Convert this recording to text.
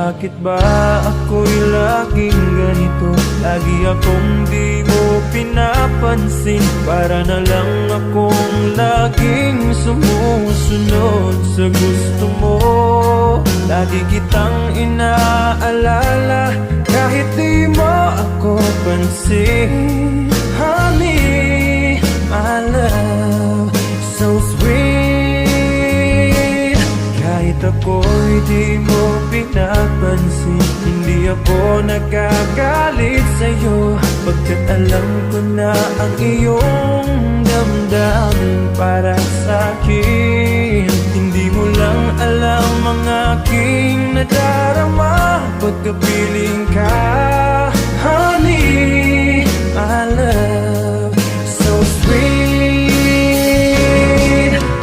Bakit ba ako'y laging ganito? Lagi akong di mo pinapansin. Para na lang akong laging sumusunod sa gusto mo. Lagi kitang inaalala kahit di mo ako pansin. Honey, my love, so sweet. Kahit ako'y di mo pinapansin, hindi ako nagagalit sa'yo, pagkat alam ko na ang iyong damdamin para sa'kin. Hindi mo lang alam ang aking nadarama pagkapiling ka.